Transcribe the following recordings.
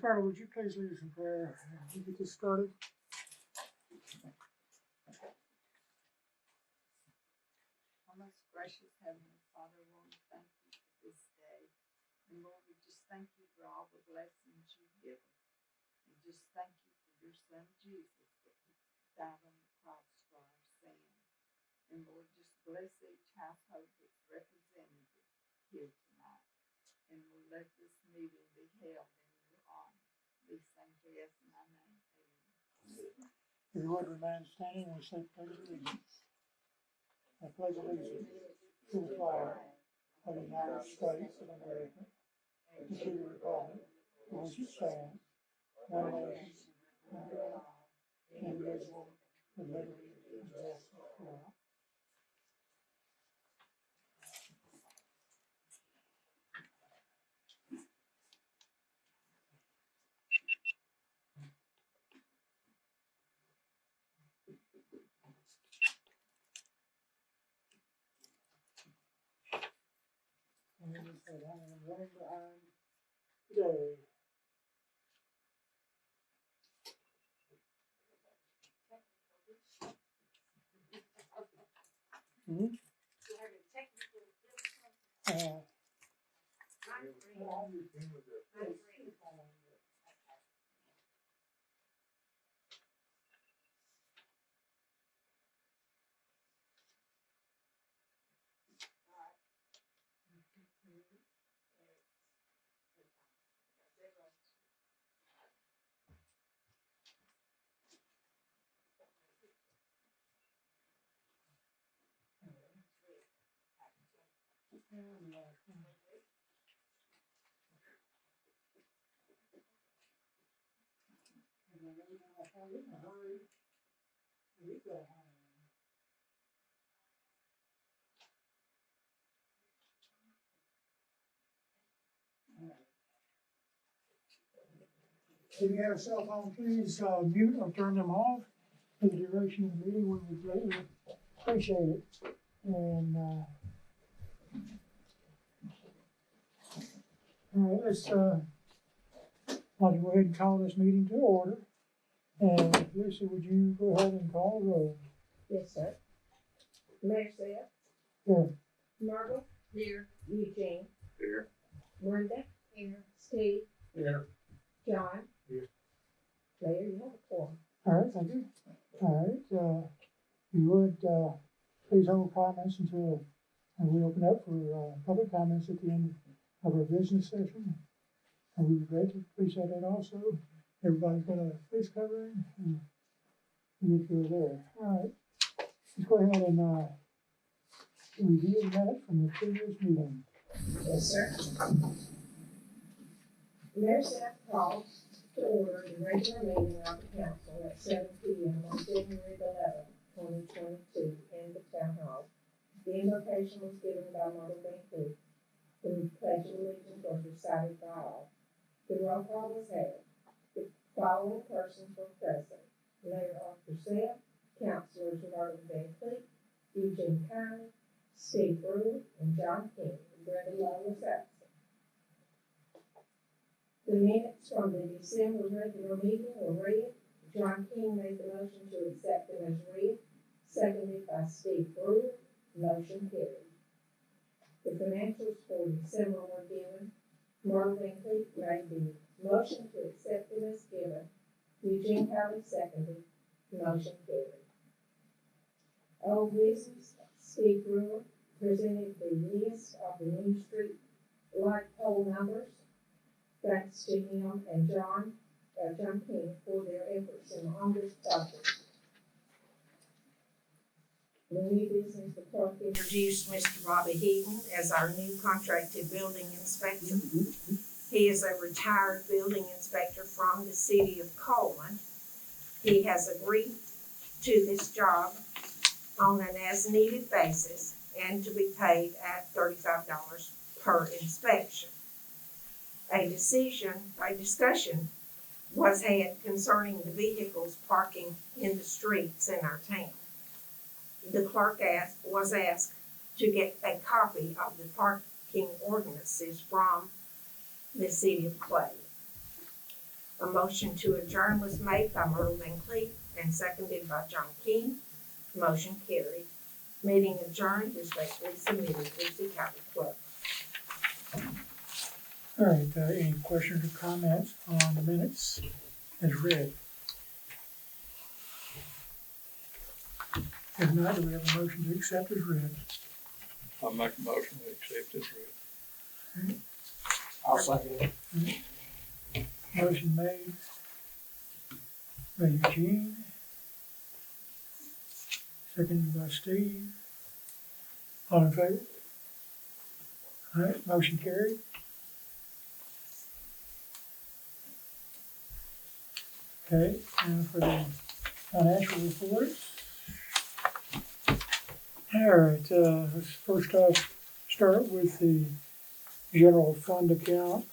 Carter, would you please lead us in prayer and get this started? Our most gracious Heavenly Father, Lord, we thank you for this day. And Lord, we just thank you for all the blessings you give us. And just thank you for your Son, Jesus, that he died on the cross for our sin. And Lord, just bless each household that's represented here tonight. And Lord, let this meeting be held in your honor. These things we ask in thy name. Amen. If you would remain standing, we say pledge allegiance. I pledge allegiance to the flag of the United States of America and to the republic for which it stands, one nation, under God, indivisible, with liberty and justice for all. And we say, I am running behind today. Mm-hmm. If you have a cell phone, please mute or turn them off for the duration of the meeting. We would greatly appreciate it. And all right, let's I'll go ahead and call this meeting to order. And Lucy, would you go ahead and call the roll? Yes, sir. Mayor Seth. Here. Margaret. Here. Eugene. Here. Brenda. Here. Steve. Here. John. Here. Mayor, you have a quorum. All right, thank you. All right, you would please hold comments until we open up for public comments at the end of our business session. And we would greatly appreciate that also. Everybody's got a face covering and you get through there. All right, let's go ahead and review the minutes from the previous meeting. Yes, sir. Mayor Seth called to order the regular meeting of the council at 7 p.m. on January 11, 2022 in the town hall. The invocation was given by Mother Van Cleef. The pledge of allegiance was recited by all. The roll call was held. The following persons were present: Mayor Arthur Seth, Councilors Martin Van Cleef, Eugene Conley, Steve Brewer, and John King. Brenda Lowe was absent. The minutes from the December regular meeting were read. John King made the motion to accept them as read, seconded by Steve Brewer. Motion carried. The financials for December were given. Martin Van Cleef made the motion to accept them as given. Eugene Conley seconded. Motion carried. Old business, Steve Brewer presented the list of the new street light pole numbers. Thanks to him and John King for their efforts on this project. The new business, the clerk introduced Mr. Robbie Heaton as our new contracted building inspector. He is a retired building inspector from the city of Coleman. He has agreed to this job on an as-needed basis and to be paid at $35 per inspection. A discussion was had concerning the vehicles parking in the streets in our town. The clerk was asked to get a copy of the parking ordinances from the city of Clay. A motion to adjourn was made by Myrtle Van Cleef and seconded by John King. Motion carried. Meeting adjourned is regularly submitted. Lucy County Clerk. All right, any questions or comments on the minutes as read? If not, do we have a motion to accept as read? I'll make a motion to accept as read. I'll second it. Motion made by Eugene, seconded by Steve. All in favor? All right, motion carried. Okay, and for the financial reports. All right, let's first off start with the general fund account.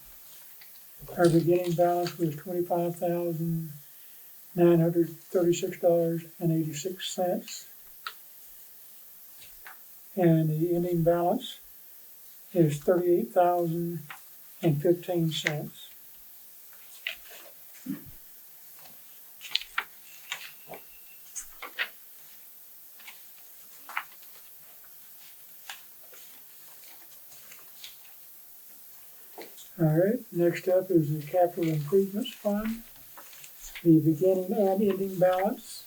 Our beginning balance was $25,936.86. And the ending balance is $38,015. All right, next up is the capital improvements fund. The beginning and ending balance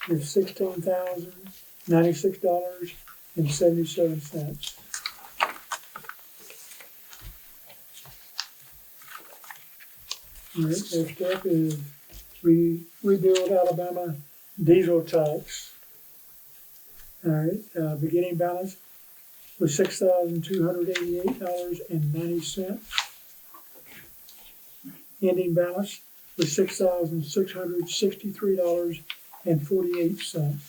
is $16,096.77. All right, next up is Rebuild Alabama diesel tax. All right, beginning balance was $6,288.90. Ending balance was $6,663.48.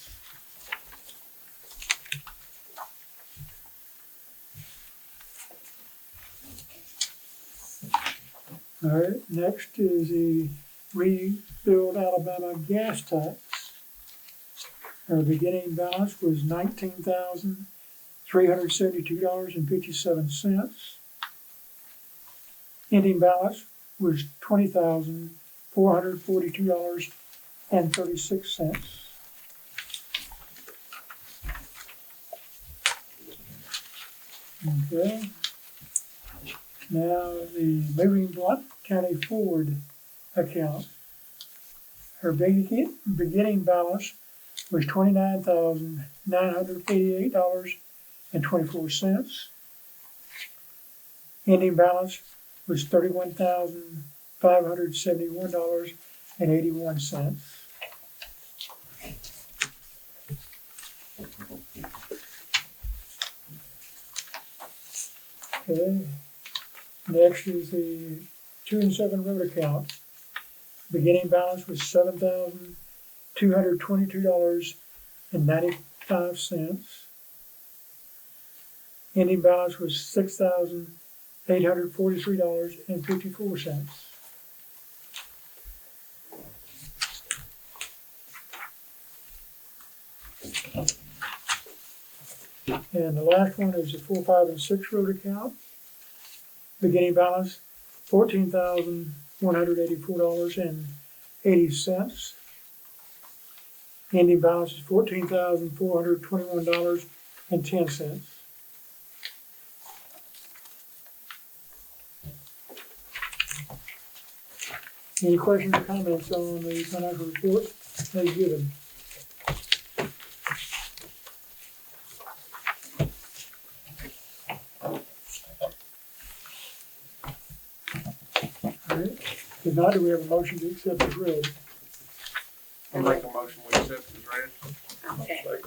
All right, next is the Rebuild Alabama gas tax. Our beginning balance was $19,372.57. Ending balance was $20,442.36. Okay. Now the moving Blunt County Ford account. Her beginning balance was $29,988.24. Ending balance was $31,571.81. Okay. Next is the 2 and 7 road account. Beginning balance was $7,222.95. Ending balance was $6,843.54. And the last one is the 4, 5, and 6 road account. Beginning balance $14,184.80. Ending balance is $14,421.10. Any questions or comments on the financial report as given? All right. If not, do we have a motion to accept as read? I'll make a motion we accept as read. Okay.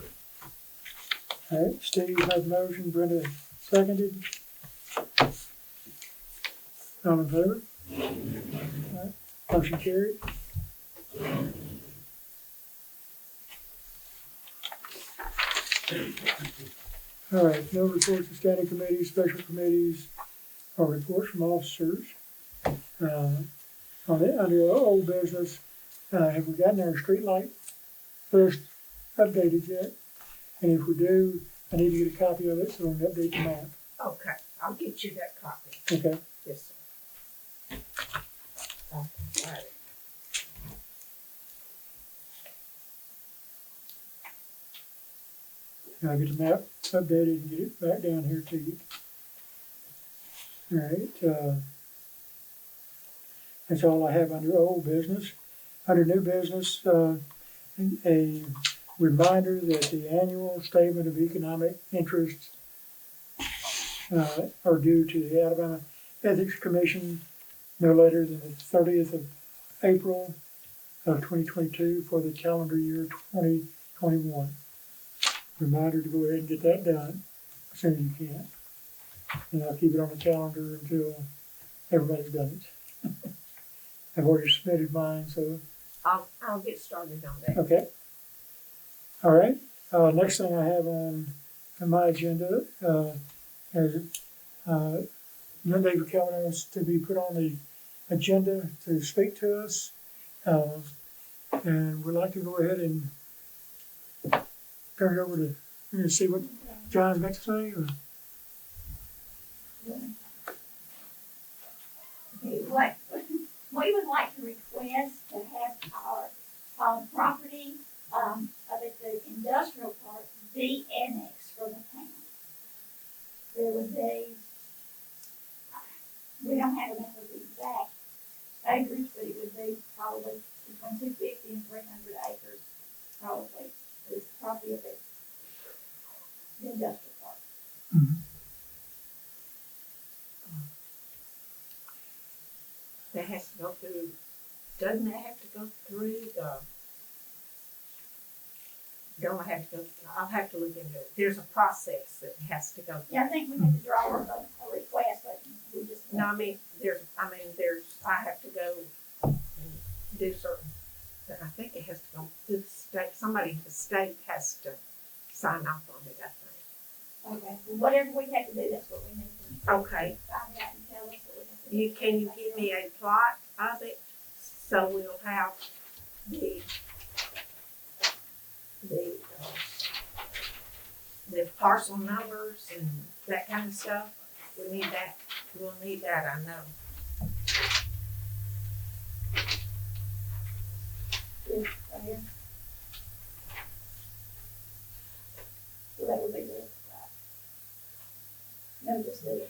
All right, Steve has a motion, Brenda seconded. All in favor? All right, motion carried. All right, no reports of standing committees, special committees, or reports from officers. Under old business, have we gotten our street light list updated yet? And if we do, I need to get a copy of it so we can update the map. Okay, I'll get you that copy. Okay. Yes, sir. got it. I'll get the map updated and get it back down here to you. All right, that's all I have under old business. Under new business, a reminder that the annual statement of economic interests are due to the Alabama Ethics Commission no later than the 30th of April of 2022 for the calendar year 2021. Reminder to go ahead and get that done as soon as you can. And I'll keep it on the calendar until everybody's done it. I've already submitted mine, so, I'll get started on that. okay. All right, next thing I have on my agenda, is, Linda Calvin is to be put on the agenda to speak to us. And we'd like to go ahead and turn it over to see what John's got to say, or? What we would like to request to have our property, of the industrial park be annexed from the town. There would be, we don't have enough of the exact acreage, but it would be probably between 250 and 300 acres, probably, is probably of the industrial park. That has to go through, doesn't that have to go through the, don't I have to go, I'll have to look into it. There's a process that has to go through. Yeah, I think we need to draw a request, but we just. No, I mean, there's, I have to go and do certain, I think it has to go to the state, somebody at the state has to sign off on it, I think. Okay, well, whatever we have to do, that's what we need to. Okay. Find out and tell us what we have to do. Can you give me a plot of it, so we'll have the parcel numbers and that kind of stuff? We need that, we'll need that, I know. Yes, right here. So that would be good, right? No, just this.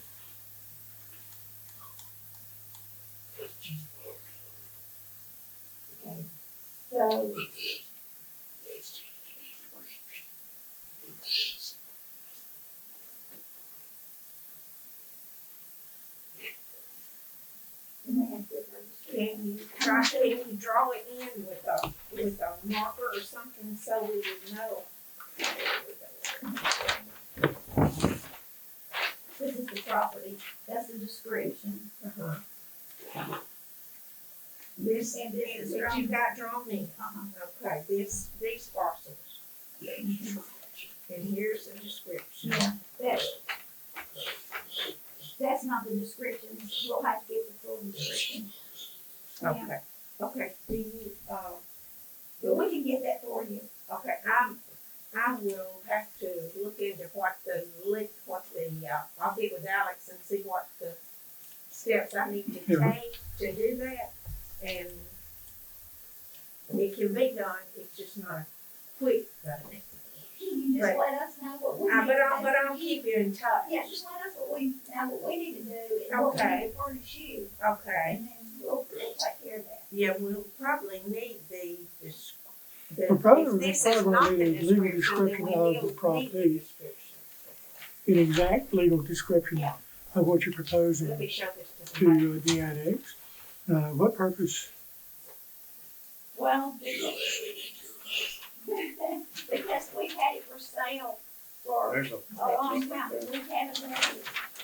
Okay, so. And they have different. Can you draw it in with a marker or something so we would know? This is the property, that's the description. This, And this is that from- you got drawn in. Okay, these parcels. And here's the description. Yeah, that's not the description, we'll have to get the full description. Okay, okay, do you, But we can get that for you. okay, I will have to look into I'll get with Alex and see what the steps I need to Yeah. take to do that. And it can be done, it's just not quick, but You just Right. let us know what we need but to do. I'll keep you in touch. Yeah, just let us what we need to do and what we Okay. need to furnish you, Okay, and then we'll take care of that. yeah, we'll probably need the We're probably- if this we're is probably not gonna the need a legal description, then description we of will the need the property. description. An exact legal description Yeah. of what you're proposing Let me show this to the to be annexed. What purpose? Well, because we've had it for sale for There's a long time, we haven't been able to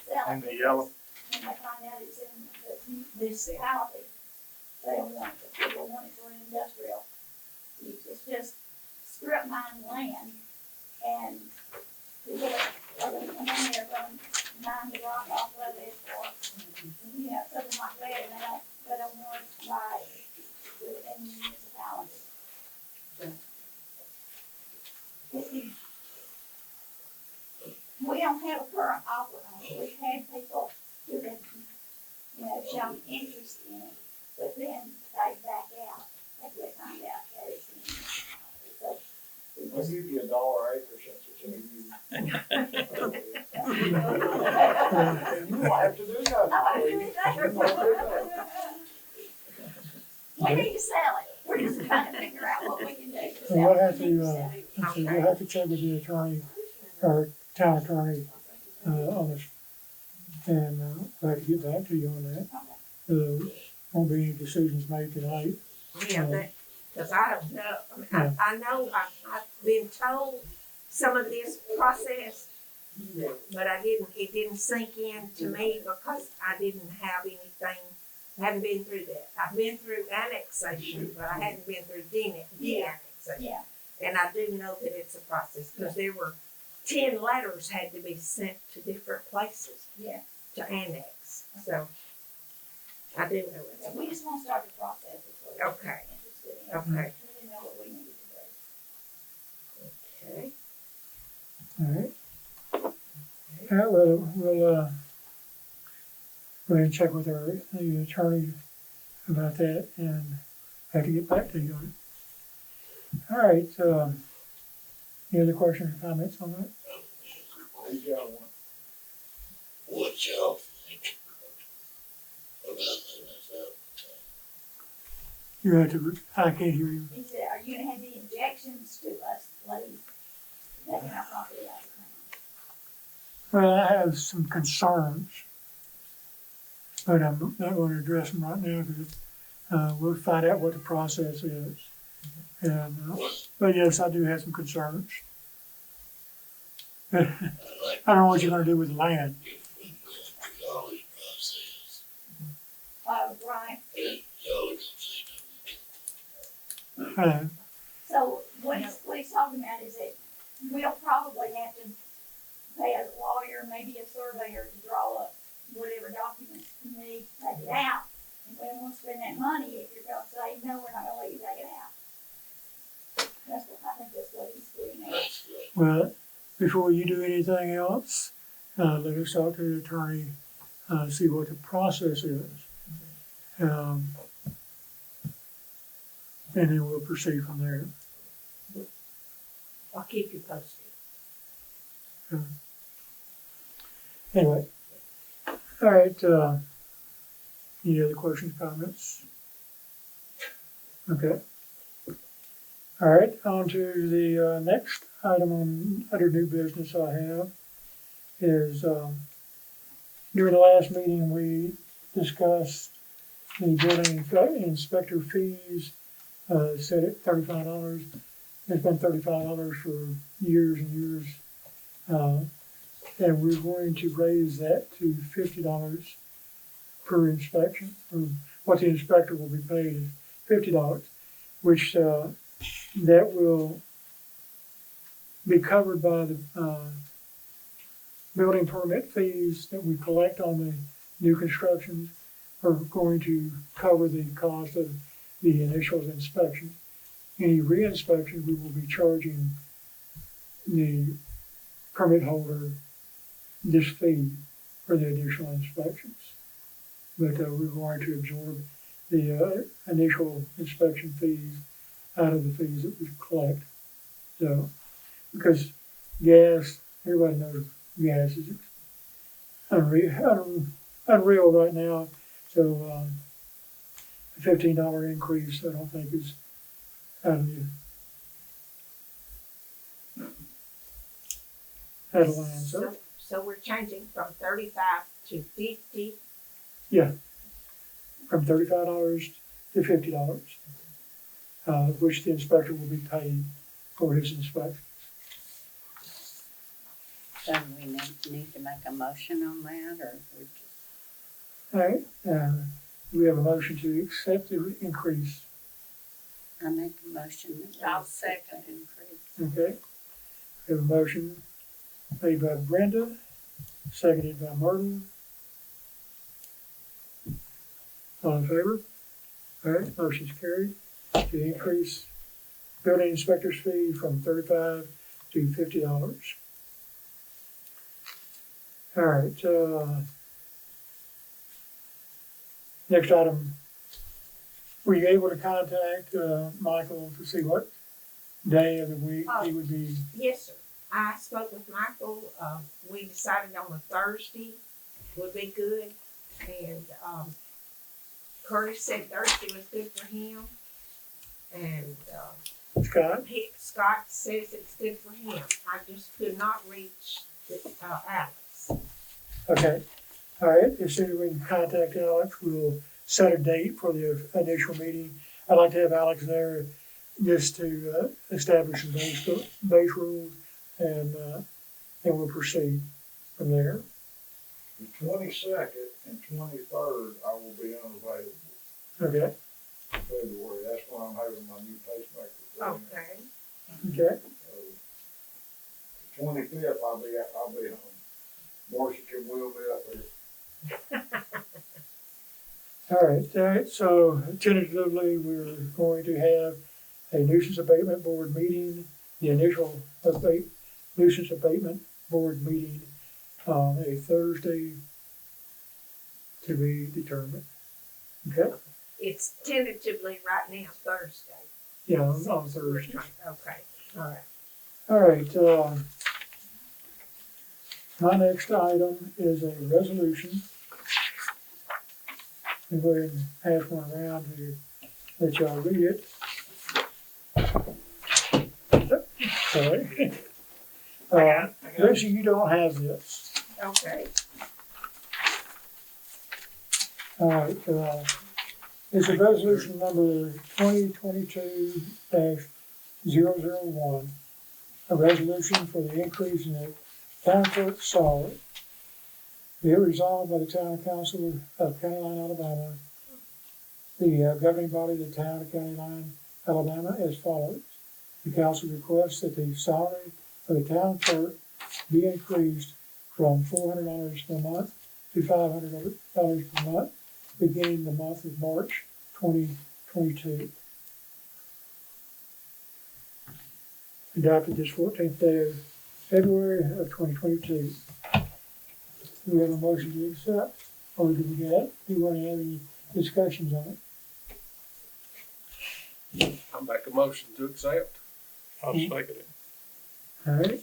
sell it. in the yellow. And they find out it's in the this there. municipality, they don't want it, people want it for an industrial use, it's just strip mine land, and people are gonna come in there, gonna mine the rock off of it, or, you know, something like that, and they don't want it by, in the municipality. We don't have a current offer on it, we've had people who have, you know, shown interest in it, but then paid back out after we found out that it's in. So, we I'll just, give you $1 acre since it's in you. You won't have to do nothing. we need to sell it. We're just trying to figure out what we can do to So sell we'll it. have We need to, sell it. let's see, we'll have to check with the attorney, or town attorney, on this. And, we'll have to get back to you on that. Won't be any decisions made tonight. Yeah, that, cause I don't know, I know I've been told some of this process, but it didn't sink in to me because I didn't have anything, I haven't been through that. I've been through annexation, but I hadn't been through de-annexation. Yeah, And I do know that it's a process, cause there were 10 letters had to be sent to different places yeah. to annex, so I do know So it. we just wanna start the process. Is what we're Okay. interested in. Okay. We didn't know what we needed to do. Okay. All right. All right, well, we'll, go ahead and check with the attorney about that and have to get back to you on it. All right, any other questions or comments on that? Who's got one? What y'all think about letting us out? You have to, I can't hear you. He said, are you gonna have any objections to us, ladies, taking our property out of the Well, I have some concerns, but I'm not going to address them right now because we'll find out what the process is. And, but yes, I do have some concerns. I I'd like don't know what you're going to do with the land. if we go through all this process, Right, and y'all are gonna say so what he's talking about is that we'll probably have to pay a lawyer, maybe a surveyor to draw up whatever documents you need to take it out. And we don't wanna spend that money if you're gonna say, no, we're not gonna let you take it out. That's what, I think that's what he's doing no, there. that's good. well, before you do anything else, let us talk to the attorney, see what the process is. And then we'll proceed from there. I'll keep you posted. Anyway, all right, any other questions, comments? Okay. All right, on to the next item on under new business I have is during the last meeting, we discussed the building inspector fees, set at $35. It's been $35 for years and years. And we're going to raise that to $50 per inspection, or what the inspector will be paid is $50, which that will be covered by the building permit fees that we collect on the new constructions are going to cover the cost of the initial inspection. Any re-inspection, we will be charging the permit holder this fee for the additional inspections. But we're going to absorb the initial inspection fees out of the fees that we collect. So, because gas, everybody knows gas is unreal right now. So a $15 increase, I don't think is out of line. So we're changing from 35 to 50. From $35 to $50, which the inspector will be paid for his inspection. So we need to make a motion on that, or we just, All right, we have a motion to accept the increase. I make a motion that we I'll accept second. Okay, the increase. we have a motion made by Brenda, seconded by Martin. All in favor? All right, motion's carried to increase building inspector's fee from $35 to $50. All right, next item were you able to contact, Michael to see what day of the week he would be? Yes, sir. I spoke with Michael, we decided on a Thursday would be good, and, Curtis said Thursday was good for him. And, Scott? Scott says it's good for him. I just could not reach, Alex. Okay, all right, as soon as we can contact Alex, we'll set a date for the initial meeting. I'd like to have Alex there just to, establish some base rules, and then we'll proceed from there. The 22nd and 23rd, I will be unavailable Okay, in February. That's when I'm having my new pacemaker put in. Okay. okay, So, the 25th, I'll be home. Marcia can wheel me up here. all right, so tentatively, we're going to have a nuisance abatement board meeting, the initial nuisance abatement board meeting on a Thursday to be determined. Okay, It's tentatively right now Thursday. yeah, on We're Thursday. trying- Okay, all right. All right, my next item is a resolution. I'm going to pass one around to let y'all read it. Sorry. Lucy, you don't have this. Okay. All right, it's a resolution number 2022-001, a resolution for the increase in the town clerk salary. Be it resolved by the town council of County Line, Alabama, the governing body of the town of County Line, Alabama, as follows. The council requests that the salary of the town clerk be increased from $400 per month to $500 per month, beginning the month of March 2022. Adopted this 14th day of February of 2022. Do we have a motion to accept, or do we do you want to have any discussions on it? I'll make a motion to accept. I'll second it. All right.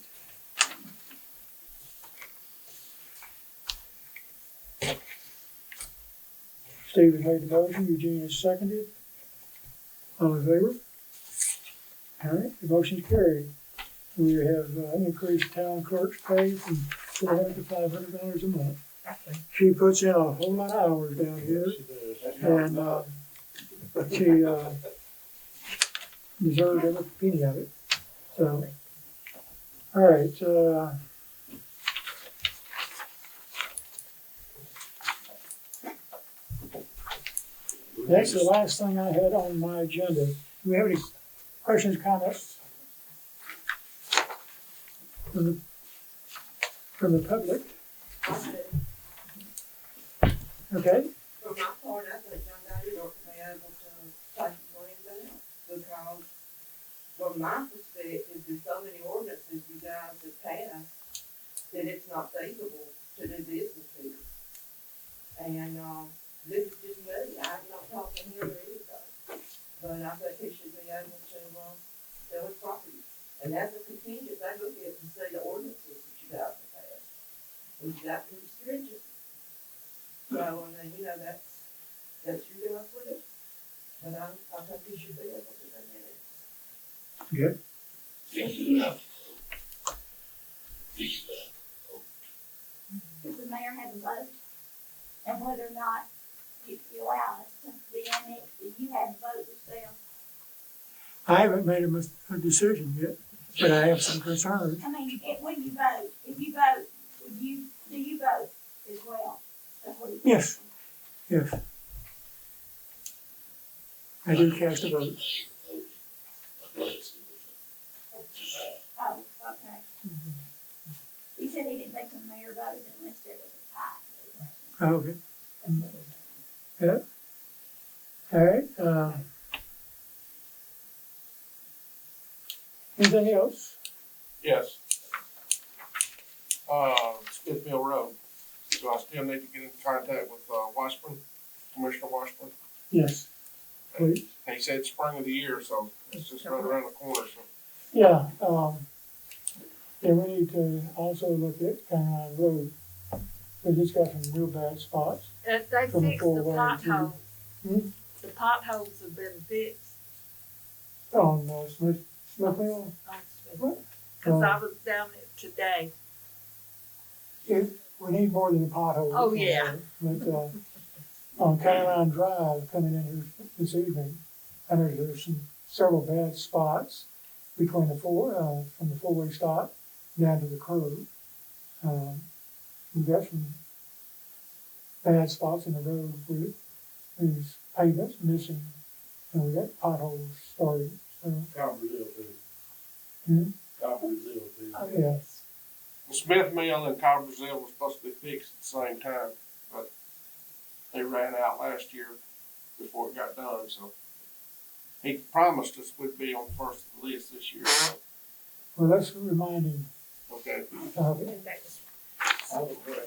Steve has made the motion, Eugene has seconded. All in favor? All right, the motion's carried. We have increased town clerk's pay from $400 to $500 a month. She puts in a whole lot of hours down here, and she deserved every penny of it. So, all right, that's the last thing I had on my agenda. Do we have any questions, comments from the public? Okay, For my part, I think John Daddy ought to be able to take his land down, because from my perspective, there's so many ordinances you guys have passed that it's not feasible to do business here. And, this is just me, I've not talked to him or anything, but I think he should be able to, sell his property. And as a contingent, they look at and see the ordinances that you guys have passed. We've got pretty stringent. So, I mean, you know, that's your guys' wish. But I think you should be able to do that. good. Does Does the mayor have a vote? And whether or not you allow us to be annexed, do you have a vote yourself? I haven't made a decision yet, but I have some concerns. I mean, when you vote, if you vote, do you vote as well? That's what he's Yes. asking. Yes. I do cast a vote. Oh, okay. He said he didn't think the mayor voted unless there was a tie. Oh, okay. Yeah. All right, anything else? Yes. Smithfield Road. Do I still need to get in contact with, Washburn, Commissioner Washburn? Yes. please. He said spring of the year, so it's just right around the corner, so. Yeah, then we need to also look at County Line Road. We just got some real bad spots. They From the fixed the four-way to- potholes. Hmm? The potholes have been fixed On, Smithfield. on Smith. Cause Uh, I was down there today. We need more than a pothole. Oh, yeah. But, on County Line Drive coming in here this evening, there's several bad spots between from the four-way stop down to the curb. We've got some bad spots in the road with these pavements missing, and we got potholes starting, so, Brazil too. Hmm? Brazil too. Oh, yeah. yes. The Smith Mill and Cobb Brazil were supposed to be fixed at the same time, but they ran out last year before it got done, so. He promised us we'd be on first of the list this year. Well, let's remind him Okay. of it. And that's- I have a question.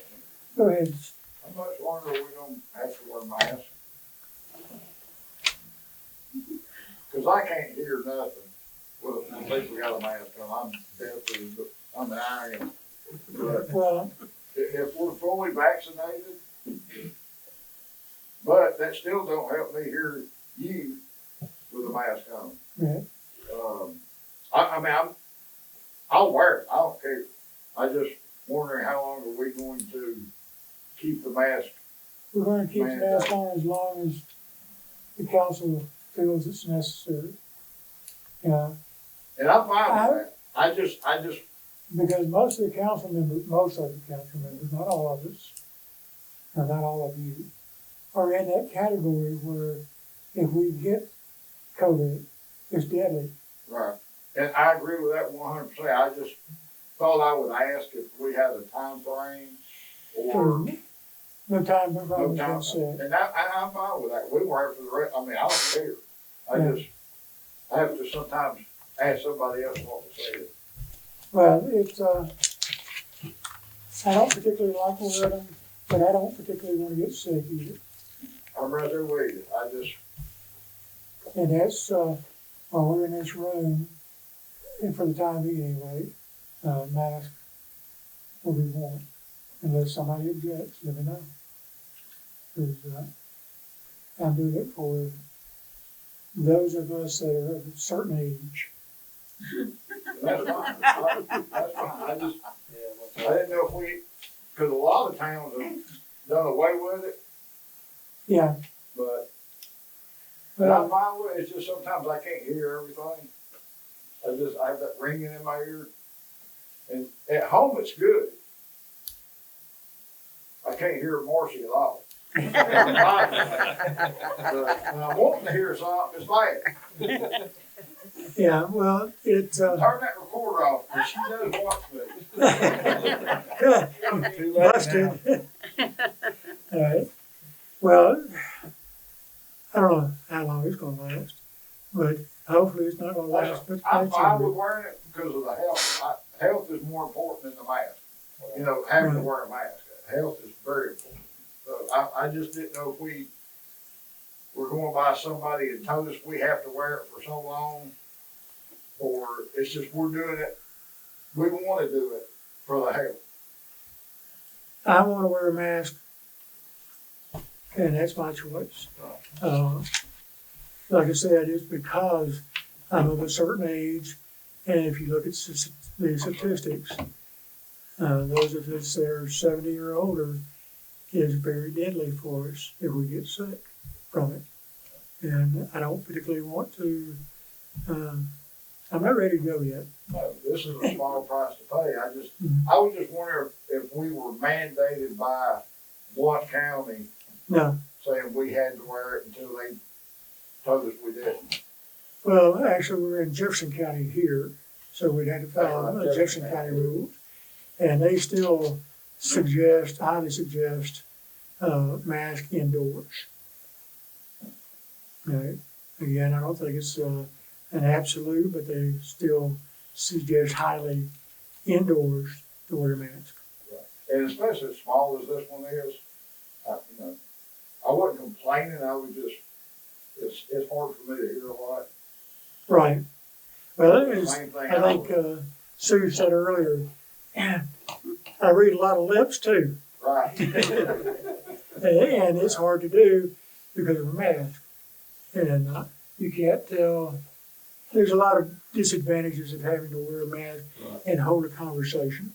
Go ahead. How much longer we don't have to wear masks? Cause I can't hear nothing when people got a mask on. I'm deaf, I'm an iron. But Well, if we're fully vaccinated, but that still don't help me hear you with a mask on. yeah, I'll wear it, I don't care. I just wondering how long are we going to keep the mask? we're gonna keep the mask on as long as the council feels it's necessary. Yeah, And I'm fine with that. I just, because most of the council members, not all of us, or not all of you, are in that category where if we get COVID, it's deadly. right. And I agree with that 100%. I just thought I would ask if we had a time frame or No time no frame has time. been set. And I'm fine with that. We wear it for the rest, I don't care. Yeah. I have to sometimes ask somebody else what to say. Well, it's, I don't particularly like wearing them, but I don't particularly wanna get sick either. I'm right there with you. I just, And that's, while we're in this room, and for the time being anyway, mask will be worn, unless somebody objects, let me know. 'Cause, I'm doing it for those of us that are of a certain age. that's fine. That's fine. I didn't know if cause a lot of towns have done away with it, Yeah, but I'm well, fine with it. It's just sometimes I can't hear everything. I have that ringing in my ear. And at home, it's good. I can't hear Marcy at all. But when I'm wanting to hear something, it's bad. yeah, well, it's, Turn that recorder off, cause she does watch me. busted. All right, well, I don't know how long it's gonna last, but hopefully it's not gonna last but I'm much fine with longer. wearing it because of the health. Health is more important than the mask. You know, having to wear a mask. Health is very important. So I just didn't know if we were going by somebody and told us we have to wear it for so long, or it's just we're doing it, we want to do it for the health. I wanna wear a mask, and that's my choice. Like I said, it's because I'm of a certain age, and if you look at the statistics, those of us that are 70 or older is very deadly for us if we get sick from it. And I don't particularly want to, I'm not ready to go yet. No, this is a small price to pay. I was just wondering if we were mandated by Blount County No, saying we had to wear it until they told us we didn't. well, actually, we're in Jefferson County here, so we'd have to follow Right, Jefferson County rules. And they still highly suggest, mask indoors. Right. Again, I don't think it's, an absolute, but they still suggest highly indoors to wear a mask. And especially as small as this one is, I wasn't complaining, it's hard for me to hear a lot. Right. Well, it is, Same thing. I think, Sue said earlier, I read a lot of lips too. Right. And it's hard to do because of a mask. And you can't tell, there's a lot of disadvantages of having to wear a mask and hold a conversation.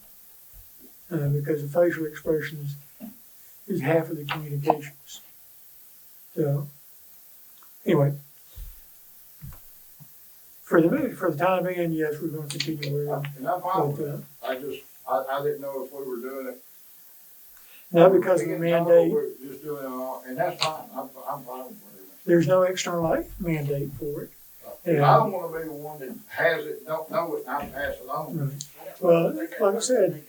Because the facial expressions is half of the communications. So, anyway. For the time being, yes, we're gonna continue wearing. And I'm fine with But, that. I didn't know if we were doing it. not because of the Being told mandate, we're just doing it all, and that's fine. I'm fine with it. there's no external mandate for it. I don't wanna be the one that has it, don't know it, and I pass it on. Right. Well, like I said,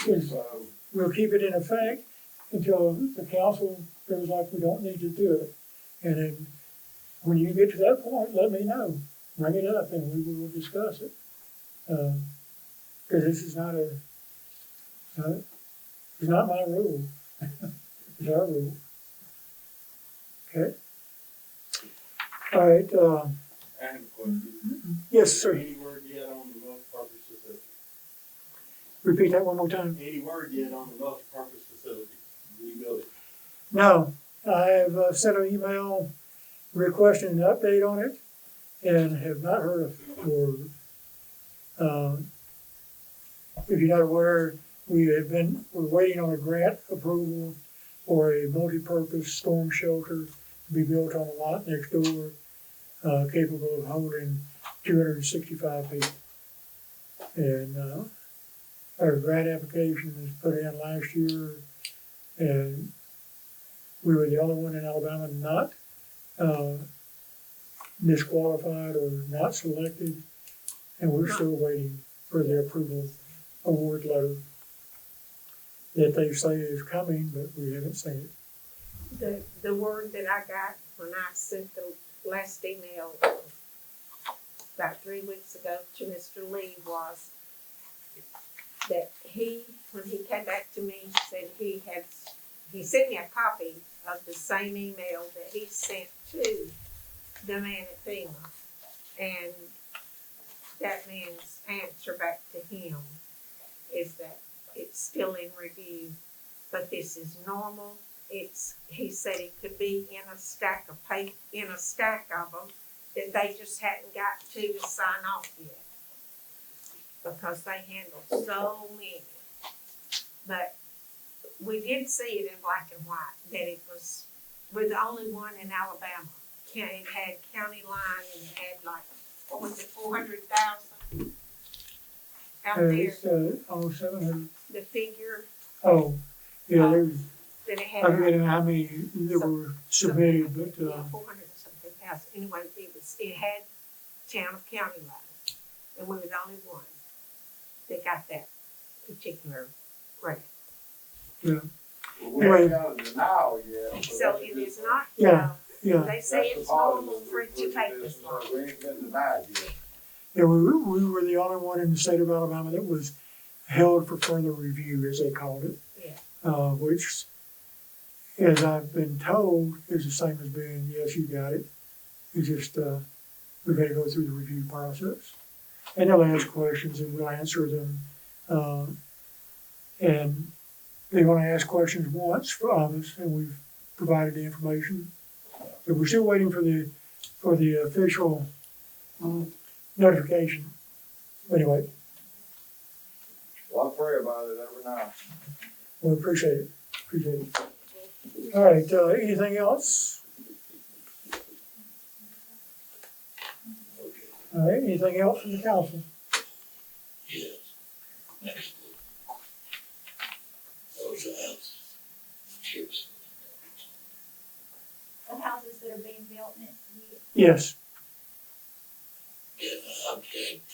is So, we'll keep it in effect until the council feels like we don't need to do it. And then, when you get to that point, let me know, bring it up and we will discuss it. Cause this is not it's not my rule. It's our rule. Okay? All right, I have a question. yes, sir. Any word yet on the multi-purpose facility? Repeat that one more time. Any word yet on the multi-purpose facility? Rebuild it? No, I have sent an email requesting an update on it and have not heard a word. If you're not aware, we're waiting on a grant approval for a multi-purpose storm shelter to be built on a lot next door, capable of holding 265 people. And our grant application was put in last year, and we were the only one in Alabama not disqualified or not selected, and we're still waiting for the approval award letter that they say is coming, but we haven't seen it. The word that I got when I sent the last email about 3 weeks ago to Mr. Lee was that when he came back to me, said he sent me a copy of the same email that he sent to the man at FEMA. And that man's answer back to him is that it's still in review, but this is normal. He said it could be in a stack of them that they just hadn't got to sign off yet because they handle so many. But we did see it in black and white that we're the only one in Alabama. It had county line and it had like, what was it, 400,000 out there. It's almost 700. The figure Oh, yeah, there's, that it I had. forget how many that were submitted, but, 400 and something thousand. Anyway, it had town of county line, and we were the only one that got that particular grant. yeah, we haven't got a denial yet. but So that's a it good is thing. not, Yeah. yeah. they say That's the it's normal positive. for it to We look at take this long. We ain't been denied yet. Yeah, we were the only one in the state of Alabama that was held for further review, as they called it. Yeah. Which, as I've been told, is the same as being, yes, you got it. It's just, we've got to go through the review process. And they'll ask questions and we'll answer them. And they want to ask questions once from us, and we've provided the information. But we're still waiting for the official notification. Anyway, Well, I pray about it every night. we appreciate it. Appreciate it. All right, anything else? All right, anything else from the council? Yes. Next. Those houses. Chips. The houses that are being built next year. Yes. Can I object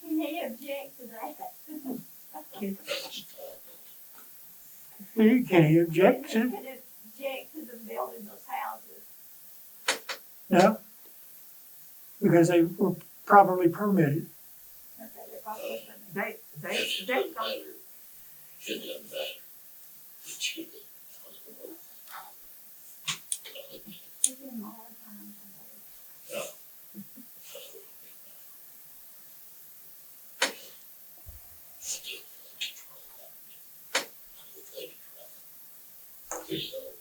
Can they object to that? Can he object Can to? they object to them building those houses? No? Because they were properly permitted. Okay, they're probably They It go, doesn't matter. It doesn't matter. It's you. Please don't.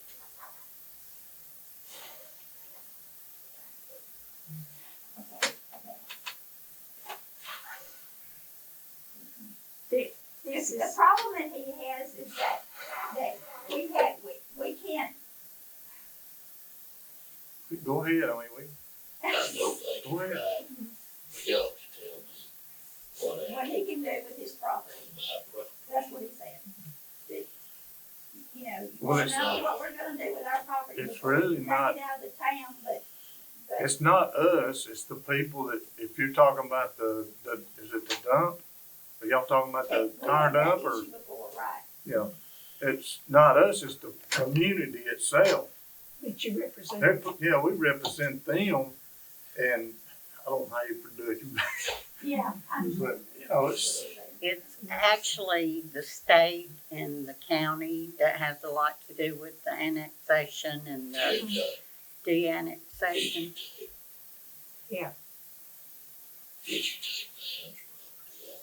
This The is, problem that he has is that we can't, Go ahead, I mean, I know they Go ahead. tried, but y'all can tell me what what happened he can do with his property, to my brother. that's what he said. That, you know, you Well, wanna it's know what we're gonna do with our property. it's before we really take not- it out of the town, but it's not us, it's the people that, if you're talking about is it the dump? Are y'all talking about the we tire had that dump or, issue before, right? yeah, it's not us, it's the community itself. that you represent. Yeah, we represent them, and I don't know how you do it, Yeah. but, you know, it's, It's actually the state and the county that has a lot to do with the annexation and the de-annexation. Yeah. Did you take Sam's property out?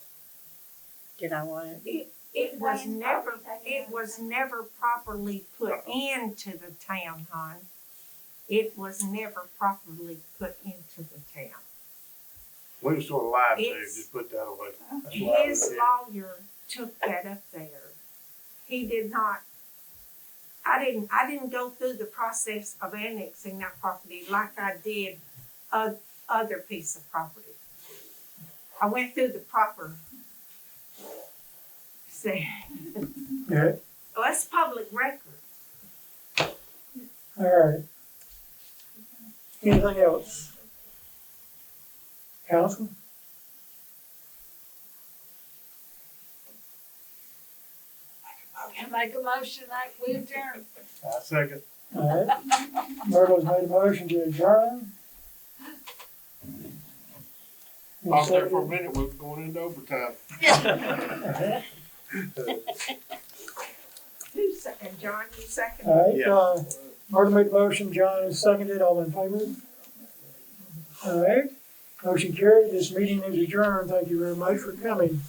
Did I want it? It was Wayne's never, property taken it out. was never properly put into the town, hon. It was never properly put into the town. we were sort of lied to, It's- just put that away. That's why we His did. lawyer took that up there. He did not, I didn't go through the process of annexing that property like I did other piece of property. I went through the proper, Yeah, well, it's public record. all right. Anything else? Council? I make a motion like we adjourn. I second. All right. Myrtle's made a motion to adjourn. Out there for a minute, we was going into overtime. Who second, John, you second? All right, Yeah. Myrtle made the motion, John has seconded, all in favor? All right, motion carried, this meeting is adjourned, thank you very much for coming.